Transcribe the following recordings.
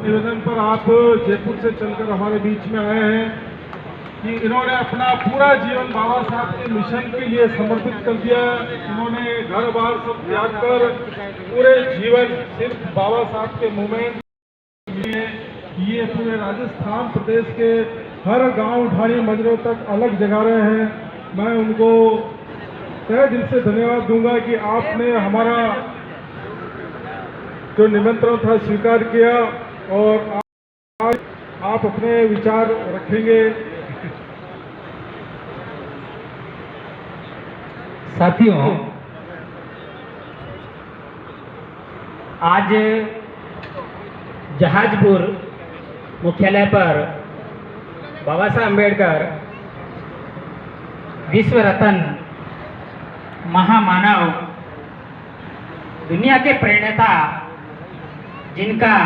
निवेदन पर आप जयपुर से चलकर हमारे बीच में आए हैं कि इन्होंने अपना पूरा जीवन बाबा साहब के मिशन के लिए समर्पित कर दिया। इन्होंने घर बार सब त्याग कर पूरे जीवन सिर्फ बाबा साहब के मूवमेंट लिए ये पूरे राजस्थान प्रदेश के हर गांव ढाणी मंदिरों तक अलग जगा रहे हैं। मैं उनको तहे दिल से धन्यवाद दूंगा कि आपने हमारा जो निमंत्रण था स्वीकार किया और आज आप अपने विचार रखेंगे। साथियों, आज जहाजपुर मुख्यालय पर बाबा साहब अम्बेडकर विश्व रत्न महामानव दुनिया के प्रणेता जिनका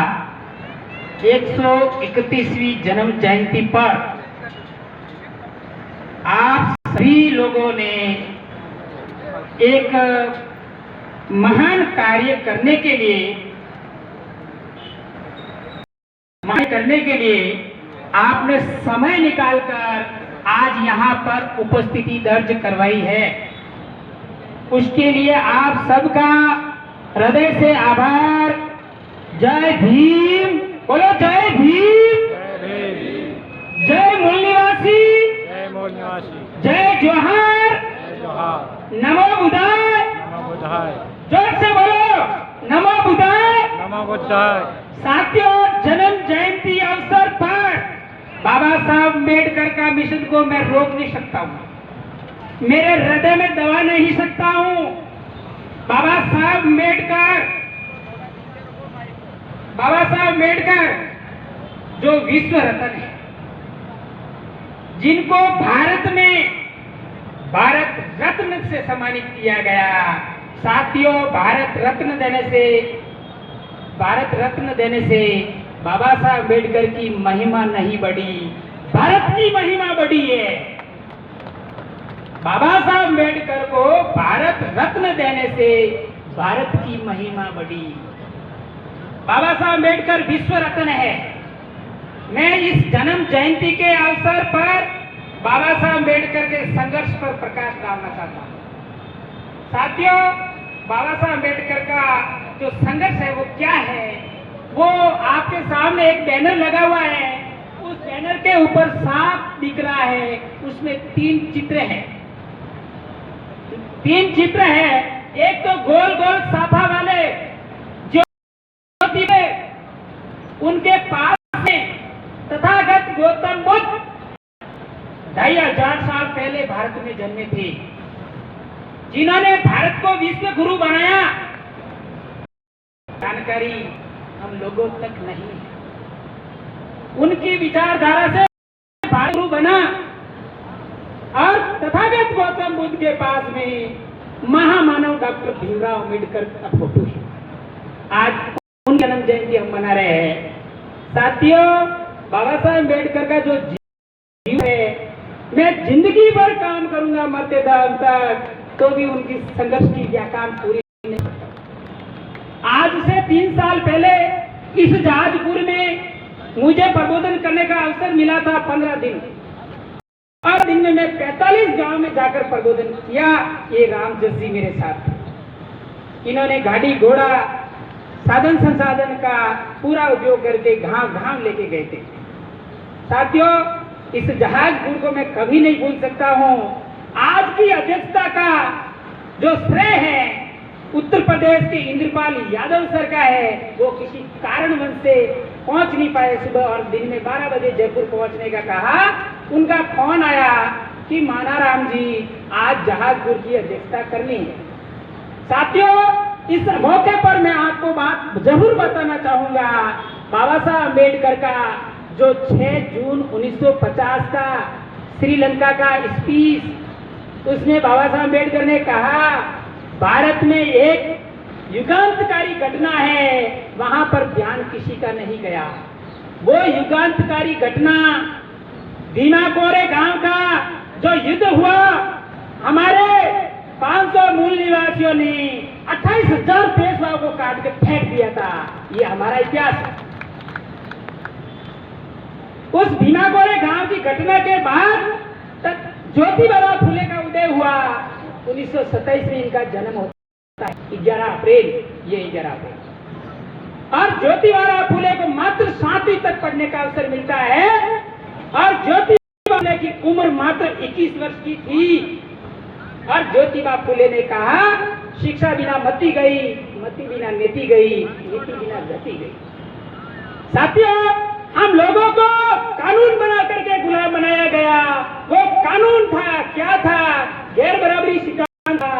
131वीं जन्म जयंती पर आप सभी लोगों ने एक महान कार्य करने के लिए आपने समय निकालकर आज यहाँ पर उपस्थिति दर्ज करवाई है। उसके लिए आप सबका हृदय से आभार। जय भीम, बोलो जय भीम, जय मूल निवासी, जय जोहार, नमो बुद्धाय, जोर से बोलो नमो बुद्धाय। साथियों, जन्म जयंती अवसर पर बाबा साहब अम्बेडकर का मिशन को मैं रोक नहीं सकता हूँ, मेरे हृदय में दबा नहीं सकता हूँ। बाबा साहब अम्बेडकर जो विश्व रत्न है, जिनको भारत में भारत रत्न से सम्मानित किया गया। साथियों, भारत रत्न देने से बाबा साहब अम्बेडकर की महिमा नहीं बढ़ी, भारत की महिमा बढ़ी है। बाबा साहब अम्बेडकर को भारत रत्न देने से भारत की महिमा बढ़ी। बाबा साहब अम्बेडकर विश्व रत्न है। मैं इस जन्म जयंती के अवसर पर बाबा साहब अम्बेडकर के संघर्ष पर प्रकाश डालना चाहता हूँ। साथियों, बाबा साहब अम्बेडकर का जो संघर्ष है वो क्या है, वो आपके सामने एक बैनर लगा हुआ है। उस बैनर के ऊपर सांप दिख रहा है, उसमें 3 चित्र हैं। 3 चित्र है। एक तो गोल गोल साफा वाले ज्योति में, उनके पास में तथागत गौतम बुद्ध 2500 साल पहले भारत में जन्मे थे, जिन्होंने भारत को विश्व गुरु बनाया। जानकारी हम लोगों तक नहीं है। उनकी विचारधारा से भारत गुरु बना और तथागत गौतम बुद्ध के पास में महामानव डॉक्टर भीमराव अम्बेडकर का फोटो है। आज उनकी जन्म जयंती हम मना रहे हैं। साथियों, बाबा साहब अम्बेडकर का जो जीवन है, मैं जिंदगी भर काम करूंगा मरते दम तक, तो भी उनकी संघर्ष की व्याख्यान पूरी नहीं कर सकता। आज से 3 साल पहले इस जहाजपुर में मुझे प्रबोधन करने का अवसर मिला था 15 दिन, और दिन में मैं 45 गांव में जाकर प्रबोधन किया। ये रामजस जी मेरे साथ, इन्होंने गाड़ी घोड़ा साधन संसाधन का पूरा उपयोग करके गांव लेके गए थे। साथियों, इस जहाजपुर को मैं कभी नहीं भूल सकता हूँ। आज की अध्यक्षता का जो श्रेय है उत्तर प्रदेश के इंद्रपाल यादव सर का है। वो किसी कारणवश से पहुंच नहीं पाए सुबह, और दिन में 12 बजे जयपुर पहुंचने का कहा। उनका फोन आया कि मानाराम जी आज जहाजपुर की अध्यक्षता करनी है। साथियों, इस मौके पर मैं आपको बात जरूर बताना चाहूंगा। बाबा साहब अम्बेडकर का जो 6 जून 1950 का श्रीलंका का स्पीच, उसमें बाबा साहब अम्बेडकर ने कहा भारत में एक युगांतकारी घटना है, वहां पर ध्यान किसी का नहीं गया। वो युगांतकारी घटना दीमाकोरे गांव का जो युद्ध हुआ, हमारे 500 मूल निवासियों ने 28,000 पेशवाओं को काट के फेंक दिया था। ये हमारा इतिहास है। उस भीमा गोरे गांव की घटना के बाद तक ज्योतिबा फुले का उदय हुआ। 1927 में इनका जन्म होता है, 11 अप्रैल, ये 11 अप्रैल। और ज्योतिबा फुले को मात्र 7वीं तक पढ़ने का अवसर मिलता है और ज्योतिबा फुले की उम्र मात्र 21 वर्ष की थी। और ज्योतिबा फुले ने कहा, शिक्षा बिना मति गई, मति बिना नीति गई, नीति बिना गति गई। साथियों, हम लोगों को कानून बना करके गुलाम बनाया गया। वो कानून था, क्या था? गैर बराबरी सिद्धांत था,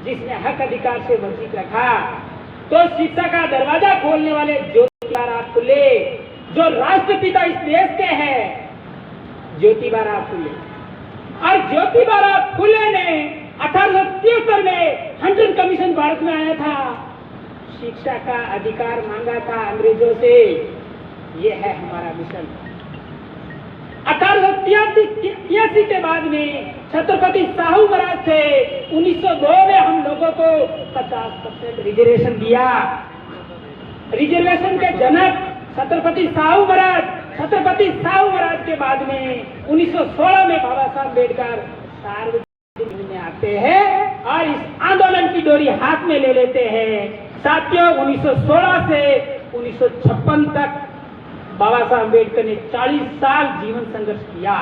जिसने हक अधिकार से वंचित रखा। तो शिक्षा का दरवाजा खोलने वाले ज्योतिबा फुले, जो राष्ट्रपिता इस देश के हैं, ज्योतिबा फुले। और ज्योतिबा फुले ने 1873 में हंटन कमीशन भारत में आया था, शिक्षा का अधिकार मांगा था अंग्रेजों से। ये है हमारा मिशन। 1883 के बाद में छत्रपति साहू महाराज थे। 1902 में हम लोगों को 50% रिजर्वेशन दिया। रिजर्वेशन के जनक छत्रपति साहू महाराज। छत्रपति साहू महाराज के बाद में 1916 में बाबा साहब अम्बेडकर सार्वजनिक में आते हैं और इस आंदोलन की डोरी हाथ में ले लेते हैं। साथियों, 1916 से 1956 तक बाबा साहब अम्बेडकर ने 40 साल जीवन संघर्ष किया।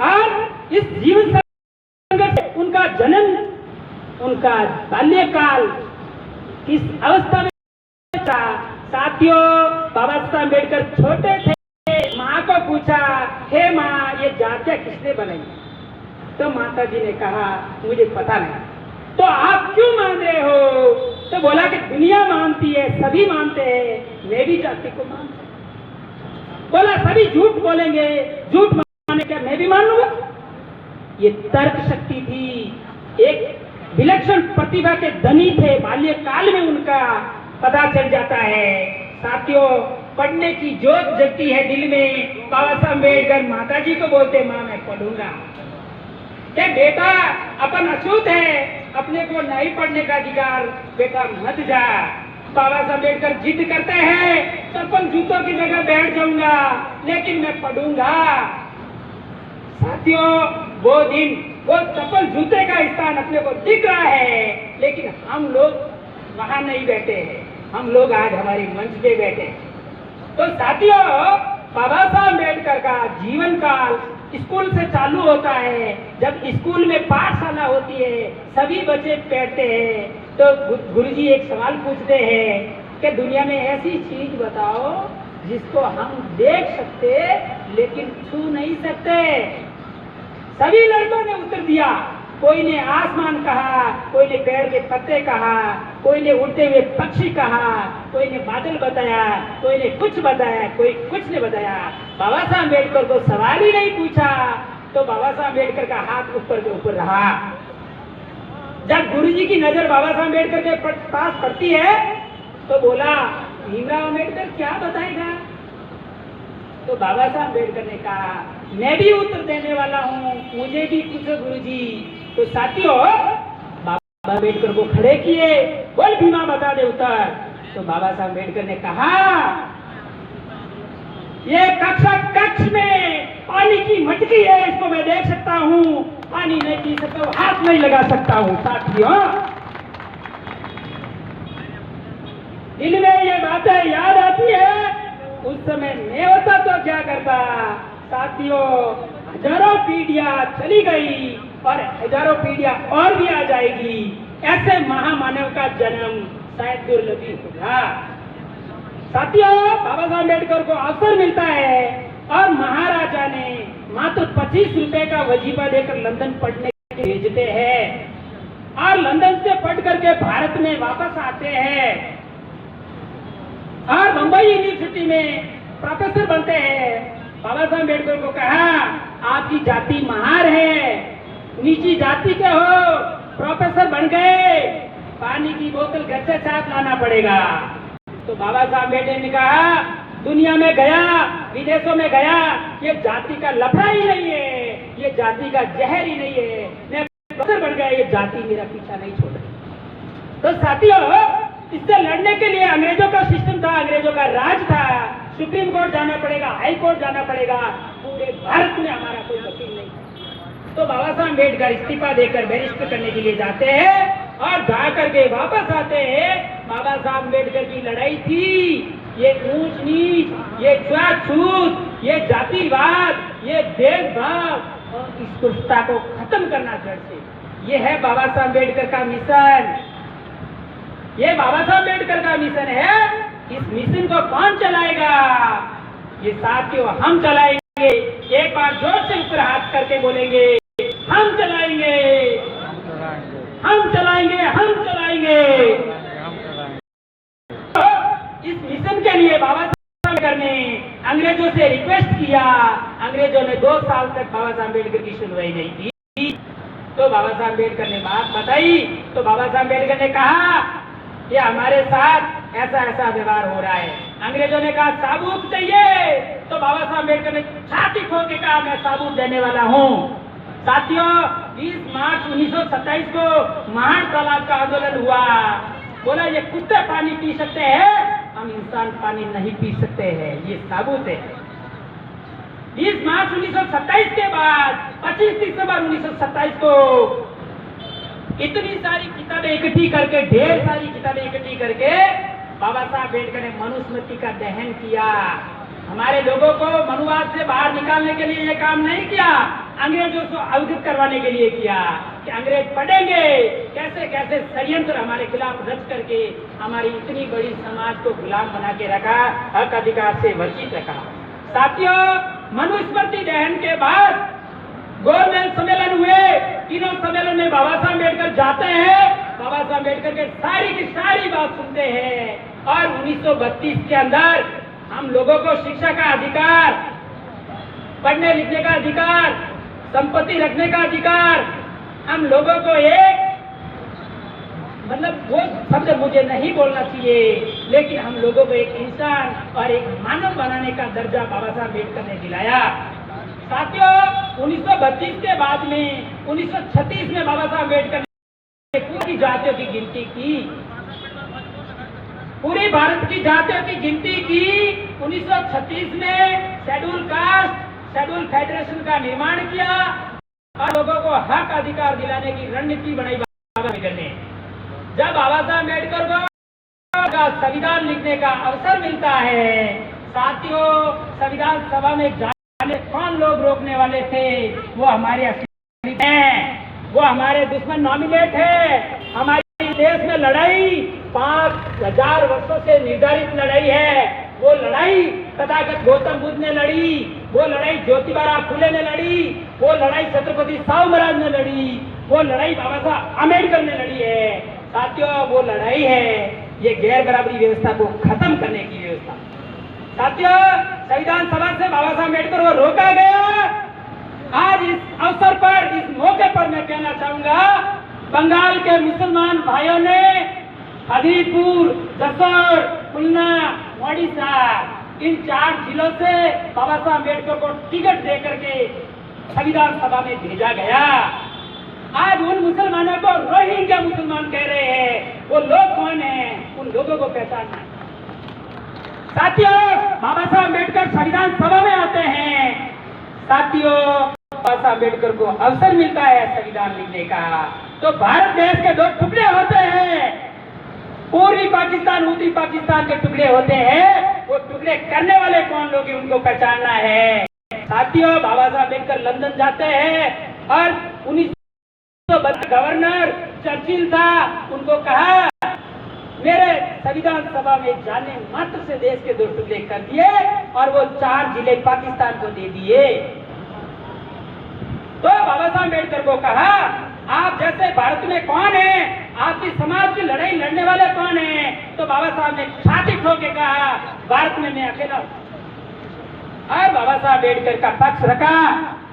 और इस जीवन संघर्ष, उनका जन्म, उनका बाल्यकाल किस अवस्था में था? साथियों, बाबा साहब अम्बेडकर छोटे थे। माँ को पूछा, हे माँ, ये जातियां किसने बनाई? तो माता जी ने कहा, मुझे पता नहीं। तो आप क्यों मान रहे हो? तो बोला कि दुनिया मानती है, सभी मानते हैं, मैं भी जाति को मानता हूं। बोला सभी झूठ बोलेंगे, झूठ मानने क्या मैं भी मान लूंगा? ये तर्क शक्ति थी। एक विलक्षण प्रतिभा के धनी थे। बाल्यकाल में उनका पता चल जाता है। साथियों, पढ़ने की जोत जगती है दिल में। बाबा साहब अम्बेडकर माता जी को बोलते, माँ मैं पढ़ूंगा। क्या बेटा, अपन अछूत है, अपने को नहीं पढ़ने का अधिकार, बेटा मत जा। बाबा साहब अम्बेडकर जिद करते हैं तो अपन जूतों की जगह बैठ जाऊंगा, लेकिन मैं पढ़ूंगा। साथियों, वो दिन, वो चप्पल जूते का स्थान अपने को दिख रहा है, लेकिन हम लोग वहां नहीं बैठे हैं। हम लोग आज हमारे मंच पे बैठे हैं। तो साथियों, बाबा साहब अम्बेडकर का जीवन काल स्कूल से चालू होता है। जब स्कूल में पाठशाला होती है, सभी बच्चे बैठते हैं, तो गुरुजी एक सवाल पूछते हैं कि दुनिया में ऐसी चीज बताओ जिसको हम देख सकते लेकिन छू नहीं सकते। सभी लड़कों ने उत्तर दिया। कोई ने आसमान कहा, कोई ने पेड़ के पत्ते कहा, कोई ने उड़ते हुए पक्षी कहा, कोई ने बादल बताया, कोई ने कुछ बताया, कोई कुछ ने बताया। बाबा साहब अम्बेडकर को सवाल ही नहीं पूछा, तो बाबा साहब अम्बेडकर का हाथ ऊपर के ऊपर रहा। जब गुरुजी की नजर बाबा साहब अम्बेडकर के पास पड़ती है, तो बोला, भीमराव अम्बेडकर क्या बताएगा? तो बाबा साहब अम्बेडकर ने कहा, मैं भी उत्तर देने वाला हूँ, मुझे भी पूछो गुरुजी। तो साथियों, बाबा अम्बेडकर को खड़े किए, बोल भीमा बता दे उत्तर। तो बाबा साहब अम्बेडकर ने कहा, ये कक्ष में पानी की मटकी है, इसको मैं देख सकता हूँ, पानी नहीं पी सकता हूँ, हाथ नहीं लगा सकता हूँ। साथियों, दिल में ये बातें याद आती है। उस समय मैं होता तो क्या करता? साथियों, हजारों पीढ़ियां चली गई और हजारों पीढ़ियां और भी आ जाएगी। ऐसे महामानव का जन्म शायद दुर्लभ ही होगा। साथियों, बाबा साहब अम्बेडकर को अवसर मिलता है और महाराजा ने मात्र 25 रुपए का वजीफा देकर लंदन पढ़ने के लिए भेजते हैं और लंदन से पढ़ करके भारत में वापस आते हैं और मुंबई यूनिवर्सिटी में प्रोफेसर बनते हैं। बाबा साहब अम्बेडकर को कहा, आपकी जाति महार है, नीची जाति के हो, प्रोफेसर बन गए, पानी की बोतल घर से साथ लाना पड़ेगा। तो बाबा साहब अम्बेडकर ने कहा, दुनिया में गया, विदेशों में गया, ये जाति का लफड़ा ही नहीं है, ये जाति का जहर ही नहीं है, मैं प्रोफेसर बन गया, ये जाति मेरा पीछा नहीं छोड़ रही। तो साथियों, इससे लड़ने के लिए अंग्रेजों का सिस्टम था, अंग्रेजों का राज था, सुप्रीम कोर्ट जाना पड़ेगा, हाई कोर्ट जाना पड़ेगा, पूरे भारत में हमारा कोई वकील नहीं। तो बाबा साहब अम्बेडकर इस्तीफा देकर बैरिस्टर करने के लिए जाते हैं और जा करके वापस आते हैं। बाबा साहब अम्बेडकर की लड़ाई थी ये ऊंच नीच, ये छूत, ये जातिवाद, ये भेदभाव और स्पृश्यता को खत्म करना जड़ से। ये है बाबा साहब अम्बेडकर का मिशन। ये बाबा साहब अम्बेडकर का मिशन है। इस मिशन को कौन चलाएगा? ये साथियों हम चलाएंगे। एक बार जोर से ऊपर हाथ करके बोलेंगे, हम चलाएंगे, हम चलाएंगे, हम चलाएंगे। तो इस मिशन के लिए बाबा साहब अम्बेडकर ने अंग्रेजों से रिक्वेस्ट किया। अंग्रेजों ने 2 साल तक बाबा साहब अम्बेडकर की सुनवाई नहीं की। तो बाबा साहब अम्बेडकर ने बात बताई तो बाबा साहब अम्बेडकर ने कहा कि हमारे साथ ऐसा ऐसा व्यवहार हो रहा है। अंग्रेजों ने कहा साबूत चाहिए। तो बाबा साहब अम्बेडकर ने छाती ठोक के कहा मैं साबूत देने वाला हूँ। साथियों 20 मार्च 1927 को महान तालाब का आंदोलन हुआ। बोला ये कुत्ते पानी पी सकते हैं, हम इंसान पानी नहीं पी सकते हैं, ये साबूत है। 20 मार्च 1927 के बाद 25 दिसंबर 1927 को इतनी सारी किताबें इकट्ठी करके, ढेर सारी किताबें इकट्ठी करके बाबा साहब अम्बेडकर ने मनुस्मृति का दहन किया। हमारे लोगों को मनुवाद से बाहर निकालने के लिए ये काम नहीं किया, अंग्रेजों को अवगत करवाने के लिए किया कि अंग्रेज पढ़ेंगे कैसे कैसे षड्यंत्र हमारे खिलाफ रच करके हमारी इतनी बड़ी समाज को गुलाम बना के रखा, हक अधिकार से वंचित रखा। साथियों मनुस्मृति दहन के बाद गोलमेज सम्मेलन हुए। तीनों सम्मेलन में बाबा साहब अम्बेडकर जाते हैं, बाबा साहब अम्बेडकर के सारी की सारी बात सुनते हैं और 1932 के अंदर हम लोगों को शिक्षा का अधिकार, पढ़ने लिखने का अधिकार, संपत्ति रखने का अधिकार, हम लोगों को एक मतलब वो शब्द मुझे नहीं बोलना चाहिए, लेकिन हम लोगों को एक इंसान और एक मानव बनाने का दर्जा बाबा साहब अम्बेडकर ने दिलाया। साथियों 1932 के बाद में 1936 में बाबा साहब अम्बेडकर ने पूरी जातियों की गिनती की, पूरी भारत की जातियों की गिनती की। 1936 में शेड्यूल कास्ट, शेड्यूल फेडरेशन का निर्माण किया और लोगों को हक अधिकार दिलाने की रणनीति बनाई बाबा अम्बेडकर ने। जब बाबा साहब अम्बेडकर को संविधान लिखने का अवसर मिलता है, साथियों संविधान सभा में जाने कौन लोग रोकने वाले थे? वो हमारे असली हैं, वो हमारे दुश्मन नॉमिनेट है। हमारे देश में लड़ाई 5000 वर्षों से निर्धारित लड़ाई है। वो लड़ाई तथागत गौतम बुद्ध ने लड़ी, वो लड़ाई ज्योतिबा फुले ने लड़ी, वो लड़ाई छत्रपति साहू महाराज ने लड़ी, वो लड़ाई बाबा साहब अम्बेडकर ने लड़ी है। साथियों वो लड़ाई है ये गैर बराबरी व्यवस्था को खत्म करने की व्यवस्था। साथियों संविधान सभा से बाबा साहब अम्बेडकर को रोका गया। आज इस अवसर पर, इस मौके पर मैं कहना चाहूंगा, बंगाल के मुसलमान भाइयों ने हदीपुर, जसोर, खुलना, ओडिशा इन 4 जिलों से बाबा साहब अम्बेडकर को टिकट दे करके संविधान सभा में भेजा गया। आज उन मुसलमानों को रोहिंग्या मुसलमान कह रहे हैं। वो लोग कौन हैं? उन लोगों को पहचानना है। साथियों बाबा साहब अम्बेडकर संविधान सभा में आते हैं। साथियों बाबा साहब अम्बेडकर को अवसर मिलता है संविधान लिखने का, तो भारत देश के 2 टुकड़े होते हैं, पूर्वी पाकिस्तान, उत्तरी पाकिस्तान के टुकड़े होते हैं। वो टुकड़े करने वाले कौन लोग हैं उनको पहचानना है। साथियों बाबा साहब अम्बेडकर लंदन जाते हैं और 1932 गवर्नर चर्चिल था, उनको कहा मेरे संविधान सभा में जाने मात्र से देश के 2 टुकड़े कर दिए और वो 4 जिले पाकिस्तान को दे दिए। तो बाबा साहब अम्बेडकर को कहा आप जैसे भारत में कौन है, आपकी समाज की लड़ाई लड़ने वाले कौन है? तो बाबा साहब ने छाती ठोक के कहा भारत में मैं अकेला हूं। और बाबा साहब अम्बेडकर का पक्ष रखा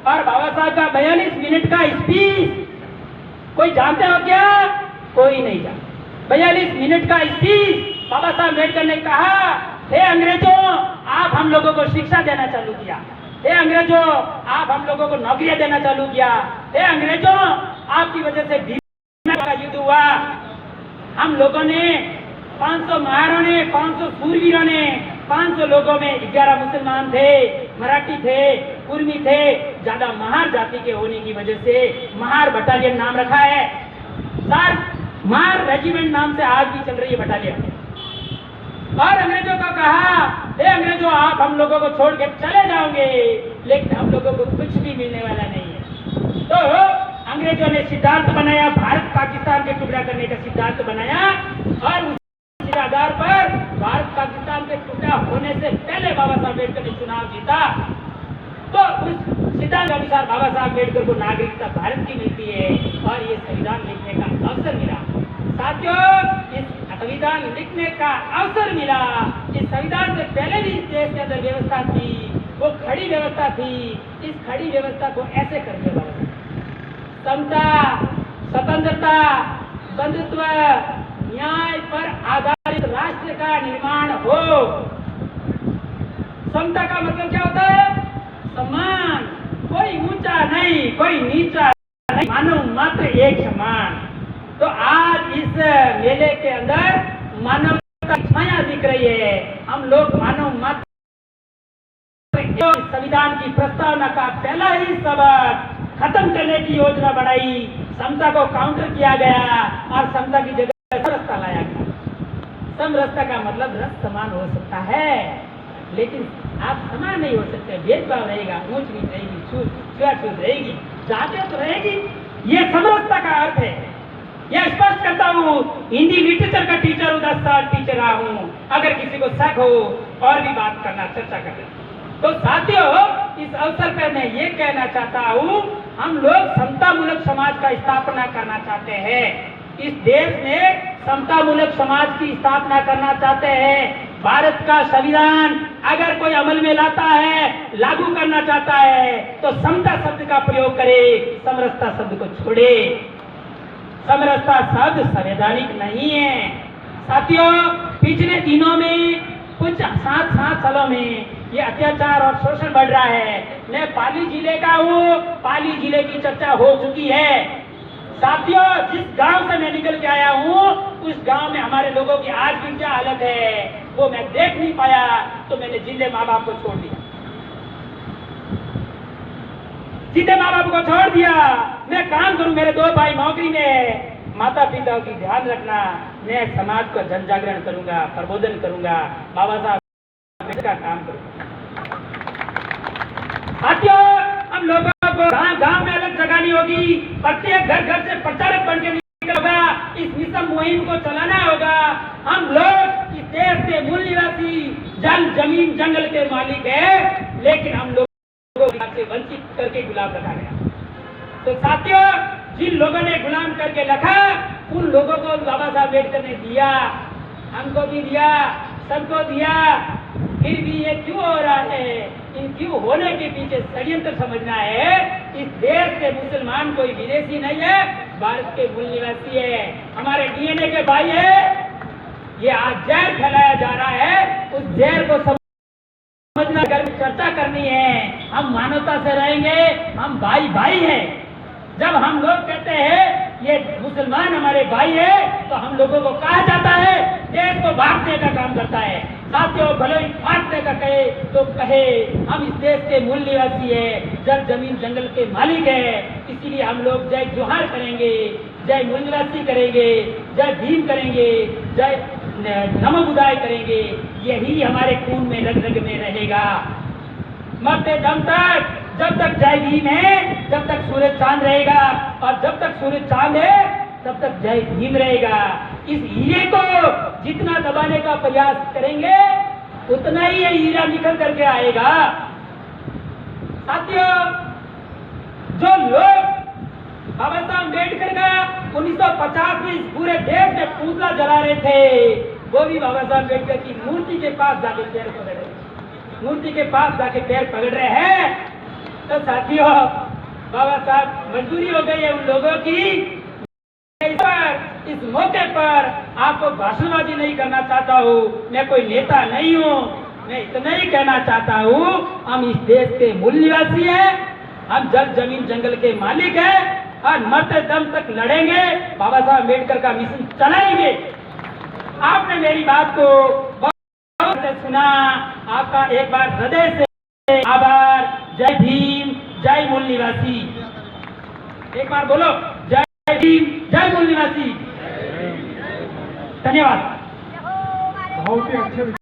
और बाबा साहब का 42 मिनट का स्पीच कोई जानते हो क्या? कोई नहीं जानता। 42 मिनट का स्पीच बाबा साहब अम्बेडकर ने कहा हे अंग्रेजों आप हम लोगों को शिक्षा देना चालू किया, हे अंग्रेजों आप हम लोगों को नौकरियां देना चालू किया, हे अंग्रेजों आपकी वजह से भीम का युद्ध हुआ, हम लोगों ने 500 महारों ने, 500 सूरवीरों ने, 500 लोगों में 11 मुसलमान थे, मराठी थे, कुर्मी थे। ज्यादा महार जाति के होने की वजह से महार बटालियन नाम रखा है। सर, महार रेजिमेंट नाम से आज भी चल रही है बटालियन। और अंग्रेजों को कहा, हे अंग्रेजों, आप हम लोगों को छोड़ के चले जाओगे, लेकिन हम लोगों को कुछ भी मिलने वाला नहीं है। तो अंग्रेजों ने सिद्धांत बनाया, भारत पाकिस्तान के टुकड़ा करने का सिद्धांत बनाया, और उस आधार पर भारत पाकिस्तान के टुकड़ा होने से पहले बाबा साहब अम्बेडकर ने चुनाव जीता। तो उस सिद्धांत के अनुसार बाबा साहब अम्बेडकर को नागरिकता भारत की मिलती है और ये संविधान लिखने का अवसर मिला। साथियों, इस संविधान लिखने का अवसर मिला। इस संविधान से पहले भी इस देश के अंदर व्यवस्था थी, वो खड़ी व्यवस्था थी। इस खड़ी व्यवस्था को ऐसे कर दिया बाबा साहब, समता, स्वतंत्रता, बंधुत्व, न्याय पर आधारित राष्ट्र का निर्माण हो। समता का मतलब क्या होता है? सम्मान, कोई ऊंचा नहीं, कोई नीचा नहीं, मानव मात्र एक समान। तो आज इस मेले के अंदर मानवता की छाया दिख रही है। हम लोग मानव मात्र संविधान की प्रस्तावना का पहला ही सबक खत्म करने की योजना बनाई। समता को काउंटर किया गया और समता की जगह समरसता लाया गया। समरसता का मतलब रस समान हो सकता है, लेकिन आप समान नहीं हो सकते। भेदभाव रहेगा, ऊंच नीच रहेगी, छूआछूत रहेगी, जातियां तो रहेगी। ये समरसता का अर्थ है। यह स्पष्ट करता हूँ, हिंदी लिटरेचर का टीचर हूँ, 10 साल टीचर रहा हूँ। अगर किसी को शक हो और भी बात करना, चर्चा करना। तो साथियों, इस अवसर पर मैं ये कहना चाहता हूँ, हम लोग समतामूलक समाज का स्थापना करना चाहते हैं। इस देश में समतामूलक समाज की स्थापना करना चाहते हैं। भारत का संविधान अगर कोई अमल में लाता है, लागू करना चाहता है, तो समता शब्द का प्रयोग करे, समरसता शब्द को छोड़े। समरसता शब्द संवैधानिक नहीं है। साथियों, पिछले दिनों में कुछ 7 सालों में ये अत्याचार और शोषण बढ़ रहा है। मैं पाली जिले का हूँ, पाली जिले की चर्चा हो चुकी है। साथियों, जिस गांव से मैं निकल के आया हूँ, उस गांव में हमारे लोगों की आज भी क्या हालत है वो मैं देख नहीं पाया, तो मैंने जिंदे माँ बाप को छोड़ दिया। जिंदे माँ बाप को छोड़ दिया। मैं काम करूं, मेरे 2 भाई नौकरी में, माता पिता की ध्यान रखना। मैं समाज को जन जागरण करूंगा, प्रबोधन करूंगा, बाबा साहब का काम करूंगा। साथियों, हम लोगों को गांव में अलग जगानी होगी। प्रत्येक घर से प्रचारक बन के निकलना होगा। इस मिशन मुहिम को चलाना होगा। हम लोग इस देश के मूल निवासी, जमीन जंगल के मालिक है, लेकिन हम लोग से वंचित करके गुलाम रखा गया। तो साथियों, जिन लोगों ने गुलाम करके रखा, उन लोगों को बाबा साहब अम्बेडकर ने दिया, हमको भी दिया, सबको दिया। फिर भी ये क्यों हो रहा है? इन क्यों होने के पीछे षड्यंत्र समझना है। इस देश के मुसलमान कोई विदेशी नहीं है, भारत के मूल निवासी है, हमारे डीएनए के भाई है। ये आज जहर फैलाया जा रहा है, उस जहर को समझना, अगर चर्चा करनी है, हम मानवता से रहेंगे, हम भाई भाई हैं। जब हम लोग कहते हैं ये मुसलमान हमारे भाई है, तो हम लोगों को कहा जाता है देश को बांटने का काम करता है। साथियों, भले ही बांटने का कहे तो कहे, हम इस देश के मूल निवासी है, जमीन जंगल के मालिक है। इसीलिए हम लोग जय जोहार करेंगे, जय मूल निवासी करेंगे, जय भीम करेंगे, जय नमो बुद्धाय करेंगे। यही हमारे खून में रग रग में रहेगा। मरते दम तक, जब तक जय भीम है, जब तक सूरज चांद रहेगा, और जब तक सूरज चांद है तब तक जय भीम रहेगा। इस हीरे को जितना दबाने का प्रयास करेंगे, उतना ही ये हीरा निकल करके आएगा। साथियों, जो लोग बाबा साहब अम्बेडकर का 1950 में इस पूरे देश में पुतला जला रहे थे, वो भी बाबा साहब अम्बेडकर की मूर्ति के पास जाके पैर पकड़ रहे, मूर्ति के पास जाके पैर पकड़ रहे हैं। तो साथियों, बाबा साहब मजबूरी हो गई है उन लोगों की। इस मौके पर आपको भाषणबाजी नहीं करना चाहता हूँ, मैं कोई नेता नहीं हूँ, मैं इतना ही कहना चाहता हूँ, हम इस देश के मूल निवासी हैं, हम जमीन जंगल के मालिक हैं, और मरते दम तक लड़ेंगे, बाबा साहब अम्बेडकर का मिशन चलाएंगे। आपने मेरी बात को बहुत से सुना। आपका एक बार हृदय से आभार। जय भीम, जय मूल निवासी। एक बार बोलो, जय भीम, जय मूल निवासी। धन्यवाद। बहुत ही अच्छे